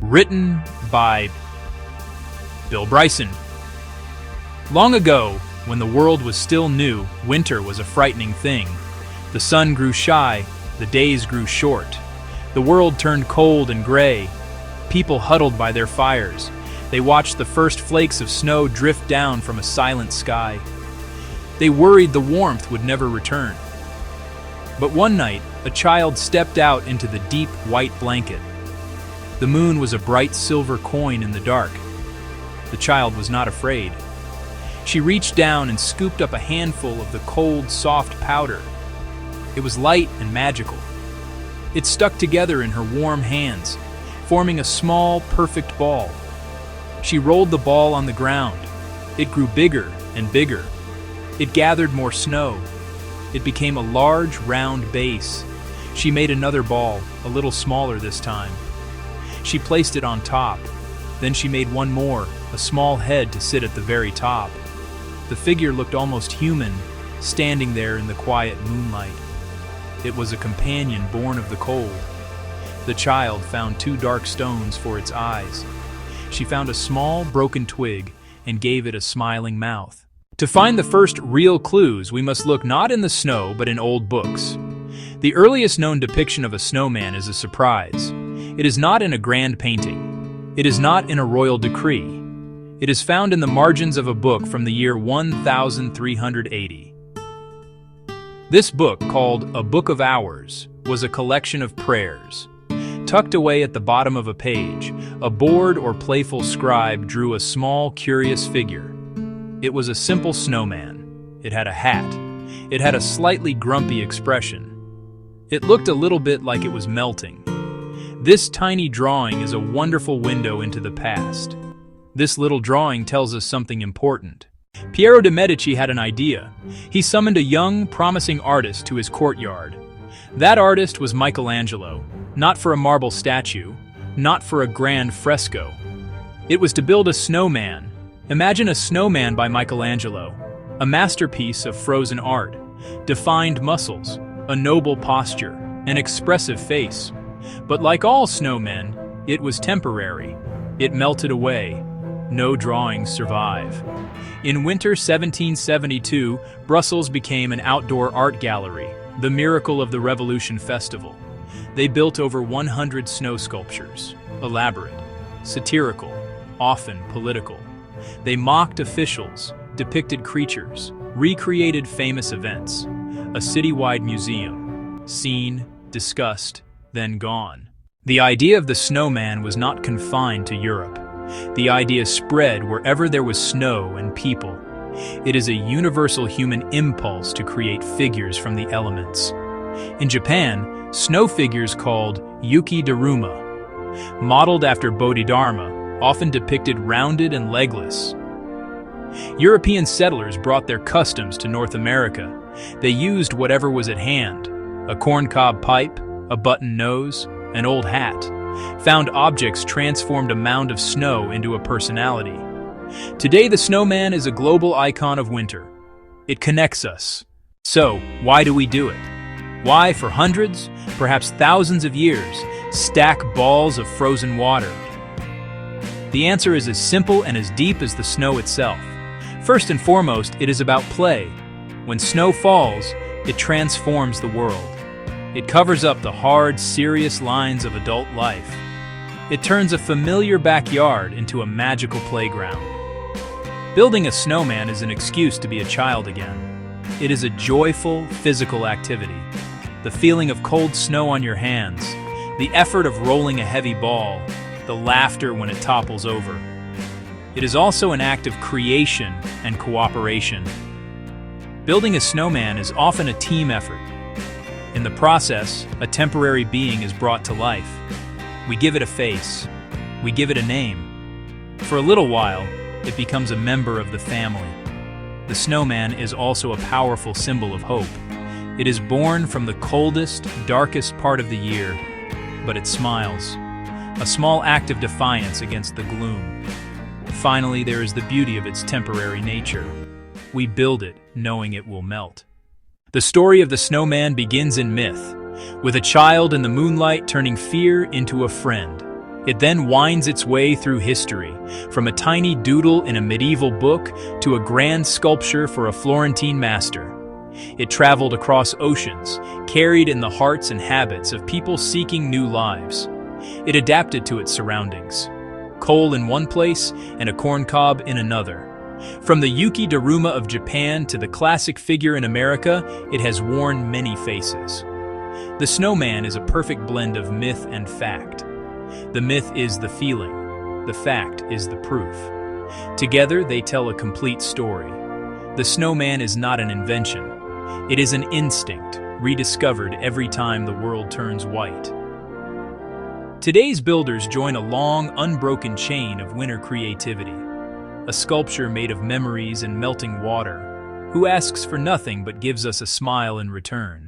Written by Bill Bryson. Long ago, when the world was still new, winter was a frightening thing. The sun grew shy, the days grew short. The world turned cold and gray. People huddled by their fires. They watched the first flakes of snow drift down from a silent sky. They worried the warmth would never return. But one night, a child stepped out into the deep white blanket. The moon was a bright silver coin in the dark. The child was not afraid. She reached down and scooped up a handful of the cold, soft powder. It was light and magical. It stuck together in her warm hands, forming a small, perfect ball. She rolled the ball on the ground. It grew bigger and bigger. It gathered more snow. It became a large, round base. She made another ball, a little smaller this time. She placed it on top. Then she made one more, a small head to sit at the very top. The figure looked almost human, standing there in the quiet moonlight. It was a companion born of the cold. The child found 2 dark stones for its eyes. She found a small, broken twig and gave it a smiling mouth. To find the first real clues, we must look not in the snow, but in old books. The earliest known depiction of a snowman is a surprise. It is not in a grand painting. It is not in a royal decree. It is found in the margins of a book from the year 1380. This book, called A Book of Hours, was a collection of prayers. Tucked away at the bottom of a page, a bored or playful scribe drew a small, curious figure. It was a simple snowman. It had a hat. It had a slightly grumpy expression. It looked a little bit like it was melting. This tiny drawing is a wonderful window into the past. This little drawing tells us something important. Piero de' Medici had an idea. He summoned a young, promising artist to his courtyard. That artist was Michelangelo, not for a marble statue, not for a grand fresco. It was to build a snowman. Imagine a snowman by Michelangelo, a masterpiece of frozen art, defined muscles, a noble posture, an expressive face. But like all snowmen, it was temporary. It melted away. No drawings survive. In winter 1772, Brussels became an outdoor art gallery, the miracle of the Revolution Festival. They built over 100 snow sculptures, elaborate, satirical, often political. They mocked officials, depicted creatures, recreated famous events. A citywide museum, seen, discussed, then gone. The idea of the snowman was not confined to Europe. The idea spread wherever there was snow and people. It is a universal human impulse to create figures from the elements. In Japan, snow figures called yuki-daruma, modeled after Bodhidharma, often depicted rounded and legless. European settlers brought their customs to North America. They used whatever was at hand: a corncob pipe, a button nose, an old hat. Found objects transformed a mound of snow into a personality. Today, the snowman is a global icon of winter. It connects us. So, why do we do it? Why, for hundreds, perhaps thousands of years, stack balls of frozen water? The answer is as simple and as deep as the snow itself. First and foremost, it is about play. When snow falls, it transforms the world. It covers up the hard, serious lines of adult life. It turns a familiar backyard into a magical playground. Building a snowman is an excuse to be a child again. It is a joyful, physical activity. The feeling of cold snow on your hands, the effort of rolling a heavy ball, the laughter when it topples over. It is also an act of creation and cooperation. Building a snowman is often a team effort. In the process, a temporary being is brought to life. We give it a face. We give it a name. For a little while, it becomes a member of the family. The snowman is also a powerful symbol of hope. It is born from the coldest, darkest part of the year, but it smiles. A small act of defiance against the gloom. Finally, there is the beauty of its temporary nature. We build it knowing it will melt. The story of the snowman begins in myth, with a child in the moonlight turning fear into a friend. It then winds its way through history, from a tiny doodle in a medieval book to a grand sculpture for a Florentine master. It traveled across oceans, carried in the hearts and habits of people seeking new lives. It adapted to its surroundings. Coal in one place and a corncob in another. From the Yuki Daruma of Japan to the classic figure in America, it has worn many faces. The snowman is a perfect blend of myth and fact. The myth is the feeling, the fact is the proof. Together, they tell a complete story. The snowman is not an invention. It is an instinct, rediscovered every time the world turns white. Today's builders join a long, unbroken chain of winter creativity. A sculpture made of memories and melting water, who asks for nothing but gives us a smile in return.